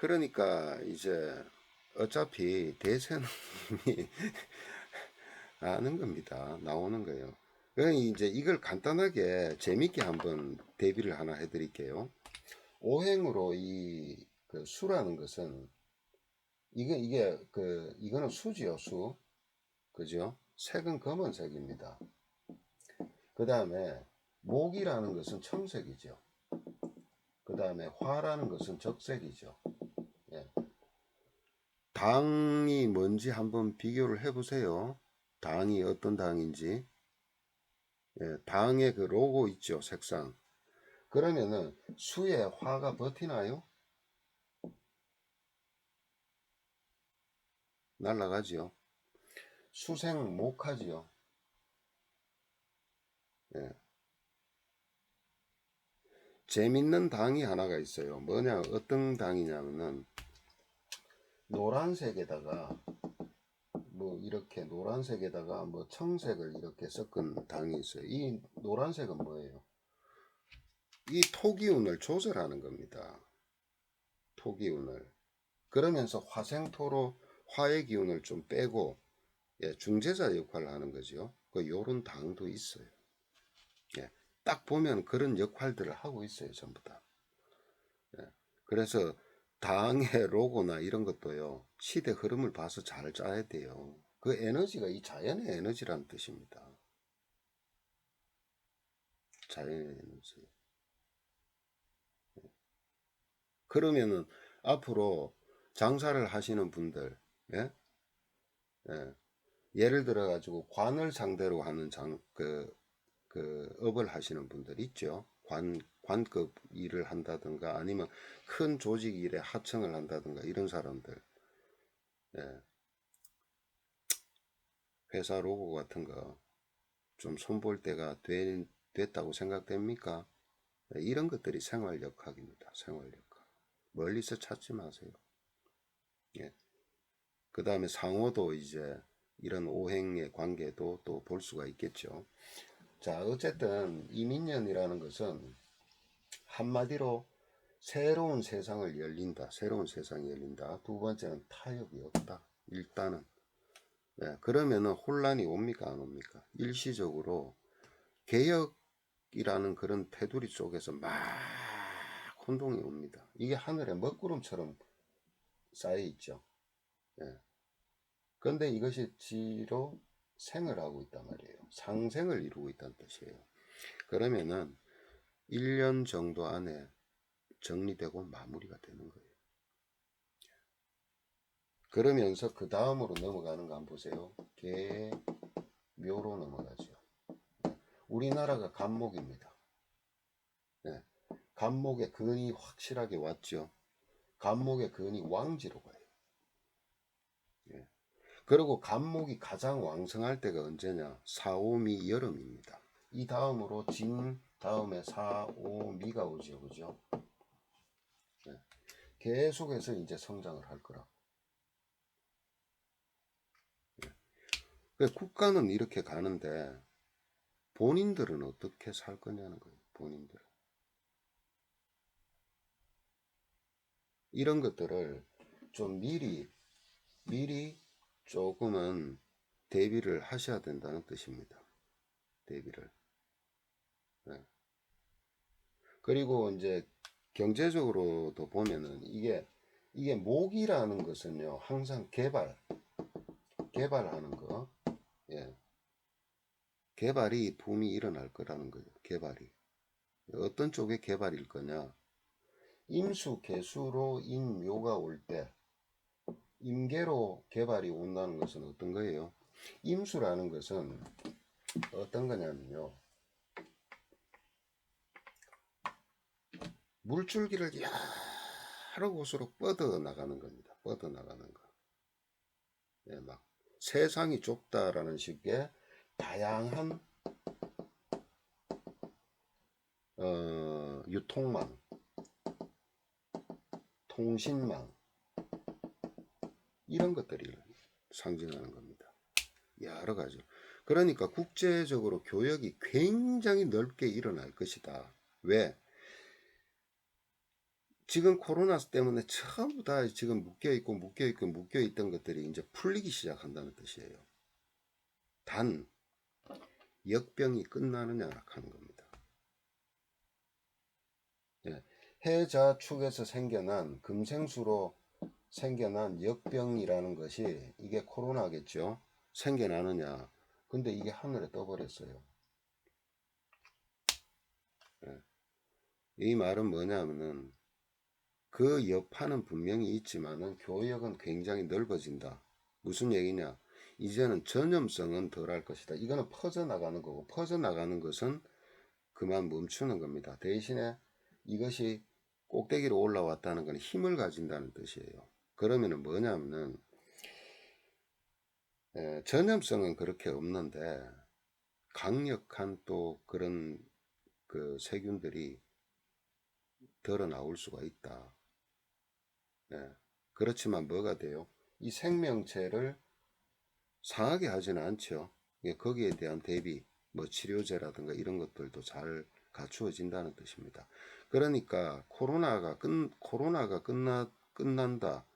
그러니까 이제 어차피 대세는 이미 아는 겁니다. 나오는 거예요. 그러니 이제 이걸 간단하게 재밌게 한번 대비를 하나 해드릴게요. 오행으로 그 수라는 것은 이거는 수지요, 수. 그죠? 색은 검은색입니다. 그 다음에 목이라는 것은 청색이죠. 그 다음에 화라는 것은 적색이죠. 예. 당이 뭔지 한번 비교를 해보세요. 당이 어떤 당인지. 예, 당의 그 로고 있죠, 색상. 그러면은 수에 화가 버티나요? 날아가지요. 수생 목하지요. 예. 재밌는 당이 하나가 있어요. 뭐냐, 어떤 당이냐면은 노란색에다가 뭐 이렇게 노란색에다가 뭐 청색을 이렇게 섞은 당이 있어요. 이 노란색은 뭐예요? 이 토기운을 조절하는 겁니다. 토기운을. 그러면서 화생토로 화의 기운을 좀 빼고, 예, 중재자 역할을 하는 거죠. 요런 당도 있어요. 예, 딱 보면 그런 역할들을 하고 있어요, 전부 다. 예, 그래서 당의 로고나 이런 것도요, 시대 흐름을 봐서 잘 짜야 돼요. 그 에너지가 이 자연의 에너지라는 뜻입니다. 자연의 에너지. 그러면은 앞으로 장사를 하시는 분들, 예? 예, 예를 들어 가지고 관을 상대로 하는 그 업을 하시는 분들 있죠. 관급 일을 한다든가 아니면 큰 조직 일에 하청을 한다든가 이런 사람들. 예, 회사 로고 같은 거 좀 손볼 때가 됐다고 생각됩니까? 예, 이런 것들이 생활역학입니다. 생활역학. 멀리서 찾지 마세요. 예. 그 다음에 상호도 이제 이런 오행의 관계도 또 볼 수가 있겠죠. 자, 어쨌든 이민년이라는 것은 한마디로 새로운 세상을 열린다. 새로운 세상이 열린다. 두 번째는 타협이 없다. 일단은. 네, 그러면은 혼란이 옵니까? 안 옵니까? 일시적으로 개혁이라는 그런 테두리 속에서 막 혼동이 옵니다. 이게 하늘에 먹구름처럼 쌓여 있죠. 예. 그런데 이것이 지로 생을 하고 있단 말이에요. 상생을 이루고 있다는 뜻이에요. 그러면은 1년 정도 안에 정리되고 마무리가 되는 거예요. 그러면서 그 다음으로 넘어가는 거 한번 보세요. 개묘로 넘어가죠. 우리나라가 간목입니다. 네. 간목의 근이 확실하게 왔죠. 간목의 근이 왕지로 가요. 예. 그리고 간목이 가장 왕성할 때가 언제냐? 사오미 여름입니다. 이 다음으로 진 다음에 사오미가 오죠. 그죠? 네. 계속해서 이제 성장을 할 거라. 국가는 이렇게 가는데 본인들은 어떻게 살 거냐는 거예요. 본인들은. 이런 것들을 좀 미리 조금은 대비를 하셔야 된다는 뜻입니다. 대비를. 네. 그리고 이제 경제적으로도 보면은 이게 목이라는 것은요, 항상 개발하는 거, 예, 개발이 붐이 일어날 거라는 거예요. 개발이. 어떤 쪽의 개발일 거냐? 임수, 개수로 인묘가 올 때, 임계로 개발이 온다는 것은 어떤 거예요? 임수라는 것은 어떤 거냐면요. 물줄기를 여러 곳으로 뻗어 나가는 겁니다. 뻗어 나가는 거. 예, 막 세상이 좁다라는 식의 다양한 유통망, 통신망 이런 것들이 상징하는 겁니다. 여러 가지. 그러니까 국제적으로 교역이 굉장히 넓게 일어날 것이다. 왜? 지금 코로나 때문에 전부 다 지금 묶여있던 것들이 이제 풀리기 시작한다는 뜻이에요. 단, 역병이 끝나느냐 하는 겁니다. 예. 해자축에서 생겨난 금생수로 생겨난 역병이라는 것이 이게 코로나겠죠. 생겨나느냐. 근데 이게 하늘에 떠버렸어요. 예. 이 말은 뭐냐면은 그 여파는 분명히 있지만은 교역은 굉장히 넓어진다. 무슨 얘기냐? 이제는 전염성은 덜할 것이다. 이거는 퍼져나가는 거고, 퍼져나가는 것은 그만 멈추는 겁니다. 대신에 이것이 꼭대기로 올라왔다는 건 힘을 가진다는 뜻이에요. 그러면은 뭐냐면은 전염성은 그렇게 없는데 강력한 또 그런 그 세균들이 덜어 나올 수가 있다. 예. 그렇지만 뭐가 돼요? 이 생명체를 상하게 하지는 않죠. 예, 거기에 대한 대비, 뭐 치료제라든가 이런 것들도 잘 갖추어진다는 뜻입니다. 그러니까 코로나가 끝난다.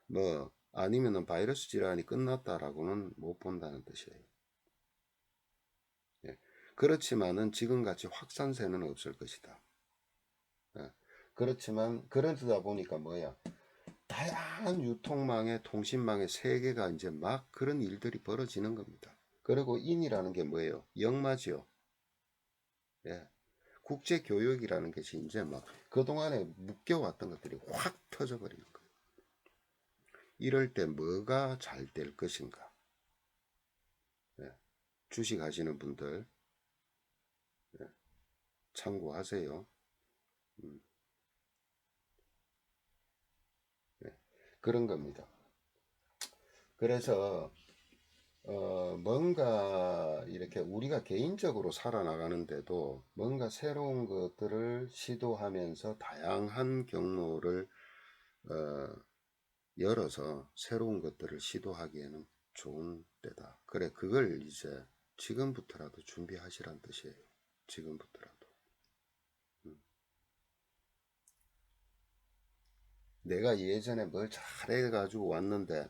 뭐 아니면은 바이러스 질환이 끝났다라고는 못 본다는 뜻이에요. 예. 그렇지만은 지금같이 확산세는 없을 것이다. 예. 그렇지만 그러다 보니까 뭐야? 다양한 유통망의 통신망의 세계가 이제 막 그런 일들이 벌어지는 겁니다. 그리고 인이라는 게 뭐예요? 역마지요. 예. 국제 교역이라는 것이 이제 막 그동안에 묶여왔던 것들이 확 터져버리는 거예요. 이럴 때 뭐가 잘 될 것인가? 예. 주식 하시는 분들 예. 참고하세요. 음. 예. 그런 겁니다. 그래서 뭔가 이렇게 우리가 개인적으로 살아나가는데도 뭔가 새로운 것들을 시도하면서 다양한 경로를 어, 열어서 새로운 것들을 시도하기에는 좋은 때다. 그래, 그걸 이제 지금부터라도 준비하시란 뜻이에요. 지금부터라도. 내가 예전에 뭘 잘해가지고 왔는데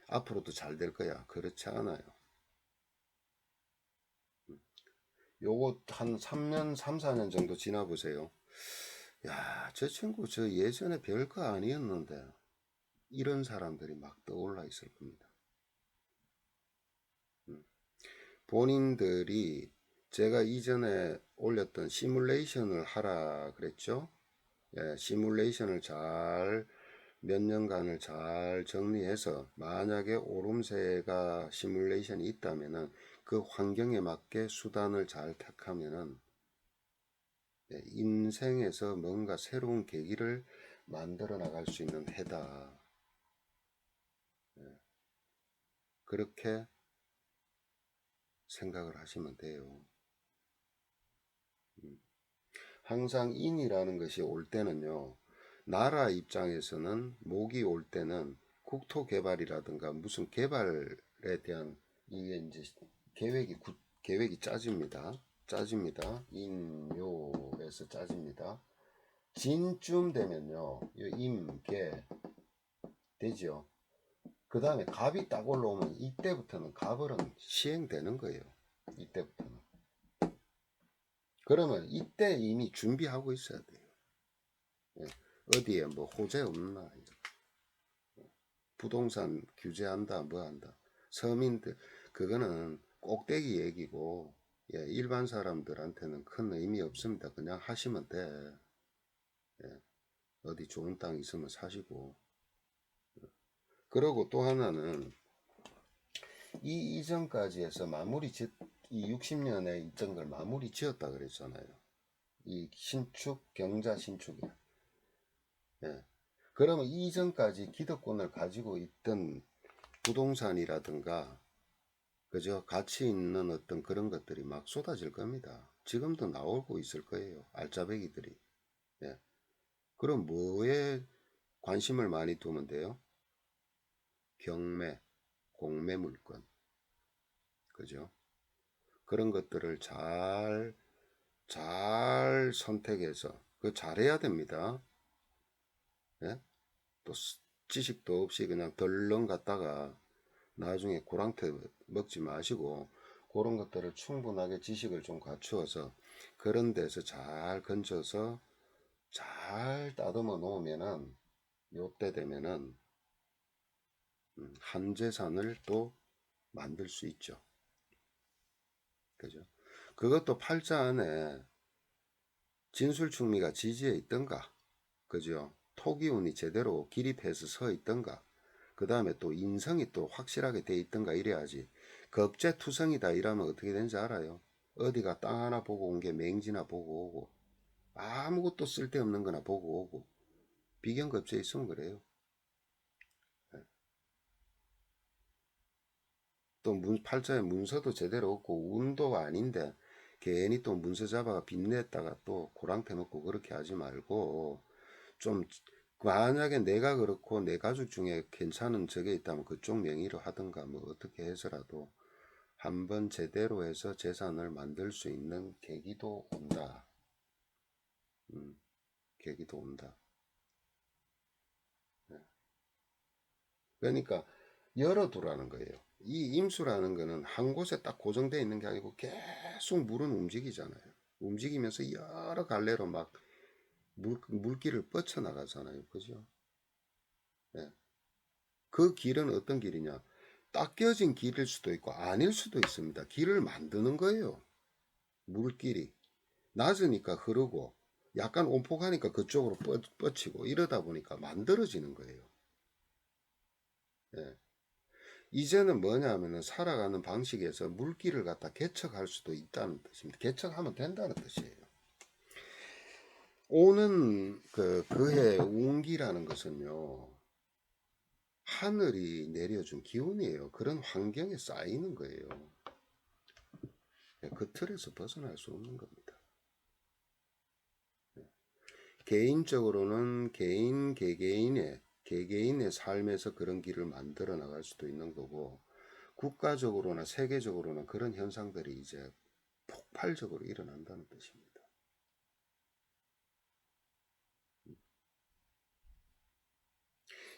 앞으로도 잘 될 거야. 그렇지 않아요. 요거 한 3년, 3, 4년 정도 지나보세요. 야, 저 친구 저 예전에 별거 아니었는데 이런 사람들이 막 떠올라 있을 겁니다. 본인들이 제가 이전에 올렸던 시뮬레이션을 하라 그랬죠. 예, 시뮬레이션을 잘 몇 년간을 잘 정리해서 만약에 오름세가 시뮬레이션이 있다면은 그 환경에 맞게 수단을 잘 택하면은 인생에서 뭔가 새로운 계기를 만들어 나갈 수 있는 해다. 그렇게 생각을 하시면 돼요. 항상 인이라는 것이 올 때는요, 나라 입장에서는 목이 올 때는 국토 개발이라든가 무슨 개발에 대한 이게 이제 계획이 짜집니다. 인요에서 짜집니다. 진쯤 되면요, 임, 개, 되죠. 그 다음에 갑이 딱 올라오면 이때부터는 갑을은 시행되는 거예요. 이때부터는. 그러면 이때 이미 준비하고 있어야 돼요. 예. 어디에 뭐 호재 없나. 부동산 규제한다, 뭐 한다. 서민들, 그거는 꼭대기 얘기고, 예, 일반 사람들한테는 큰 의미 없습니다. 그냥 하시면 돼. 예. 어디 좋은 땅 있으면 사시고. 그리고 또 하나는 이 이전까지 해서 이 60년에 있던 걸 마무리 지었다 그랬잖아요. 이 신축, 경자 신축이야. 예. 그러면 이전까지 기득권을 가지고 있던 부동산이라든가, 그저 가치 있는 어떤 그런 것들이 막 쏟아질 겁니다. 지금도 나오고 있을 거예요. 알짜배기들이. 예. 그럼 뭐에 관심을 많이 두면 돼요? 경매, 공매 물건. 그죠? 그런 것들을 잘 선택해서, 그 잘해야 됩니다. 예? 또 지식도 없이 그냥 덜렁 갔다가 나중에 고랑태 먹지 마시고 그런 것들을 충분하게 지식을 좀 갖추어서 그런 데서 잘 건져서 잘 따듬어 놓으면은 요때 되면은 한재산을 또 만들 수 있죠. 그죠? 그것도 팔자 안에 진술충미가 지지해 있던가, 그죠? 토기운이 제대로 기립해서 서 있던가, 그 다음에 또 인성이 또 확실하게 돼 있던가 이래야지. 겁재투성이다 이러면 어떻게 되는지 알아요? 어디가 땅 하나 보고 온 게 맹지나 보고 오고, 아무것도 쓸데없는 거나 보고 오고, 비견겁재 있으면 그래요. 또 팔자에 문서도 제대로 없고 운도 아닌데 괜히 또 문서 잡아가 빚냈다가 또 고랑태 먹고 그렇게 하지 말고 좀 만약에 내가 그렇고 내 가족 중에 괜찮은 적에 있다면 그쪽 명의로 하든가 뭐 어떻게 해서라도 한번 제대로 해서 재산을 만들 수 있는 계기도 온다. 계기도 온다. 그러니까 열어두라는 거예요. 이 임수라는 거는 한 곳에 딱 고정되어 있는 게 아니고 계속 물은 움직이잖아요. 움직이면서 여러 갈래로 막 물길을 뻗쳐나가잖아요. 그죠? 예. 그 길은 어떤 길이냐? 딱 껴진 길일 수도 있고 아닐 수도 있습니다. 길을 만드는 거예요. 물길이. 낮으니까 흐르고 약간 온폭하니까 그쪽으로 뻗치고 이러다 보니까 만들어지는 거예요. 예. 이제는 뭐냐면은 살아가는 방식에서 물길을 갖다 개척할 수도 있다는 뜻입니다. 개척하면 된다는 뜻이에요. 오는 그해 운기라는 것은요, 하늘이 내려준 기운이에요. 그런 환경에 쌓이는 거예요. 그 틀에서 벗어날 수 없는 겁니다. 개인적으로는 개개인의 삶에서 그런 길을 만들어 나갈 수도 있는 거고, 국가적으로나 세계적으로는 그런 현상들이 이제 폭발적으로 일어난다는 뜻입니다.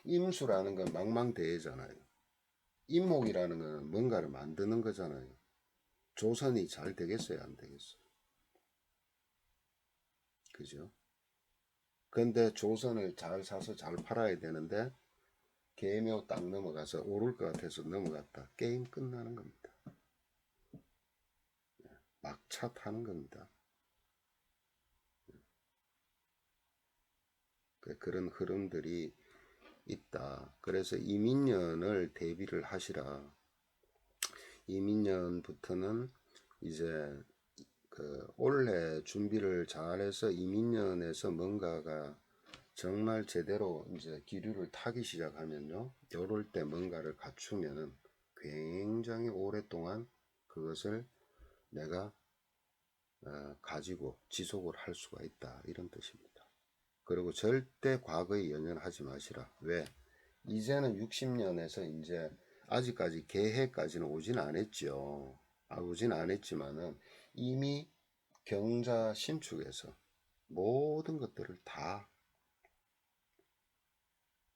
임수라는 건 망망대해잖아요. 임목이라는 건 뭔가를 만드는 거잖아요. 조선이 잘 되겠어요, 안 되겠어요? 그죠? 근데 조선을 잘 사서 잘 팔아야 되는데 계묘 딱 넘어가서 오를 것 같아서 넘어갔다. 게임 끝나는 겁니다. 막차 타는 겁니다. 그런 흐름들이 있다. 그래서 이민년을 대비를 하시라. 이민년부터는 이제 올해 준비를 잘해서 이민년에서 뭔가가 정말 제대로 이제 기류를 타기 시작하면요. 요럴 때 뭔가를 갖추면은 굉장히 오랫동안 그것을 내가 가지고 지속을 할 수가 있다. 이런 뜻입니다. 그리고 절대 과거에 연연하지 마시라. 왜? 이제는 60년에서 이제 아직까지 개해까지는 오진 않았죠. 오진 않았지만은 이미 경자 신축에서 모든 것들을 다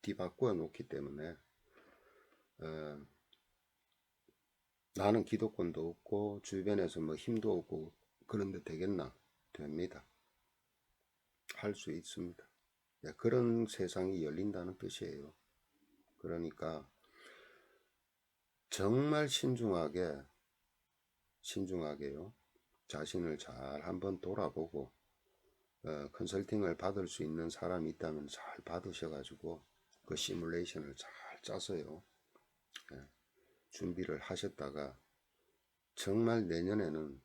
뒤바꾸어 놓기 때문에 어, 나는 기득권도 없고 주변에서 뭐 힘도 없고 그런데 되겠나? 됩니다. 할 수 있습니다. 네, 그런 세상이 열린다는 뜻이에요. 그러니까 정말 신중하게요. 자신을 잘 한번 돌아보고 컨설팅을 받을 수 있는 사람이 있다면 잘 받으셔가지고 그 시뮬레이션을 잘 짜서요. 예, 준비를 하셨다가 정말 내년에는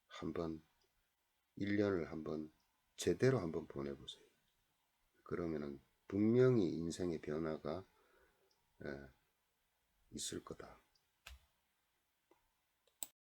한번 1년을 한번 제대로 한번 보내보세요. 그러면은 분명히 인생의 변화가 있을 거다.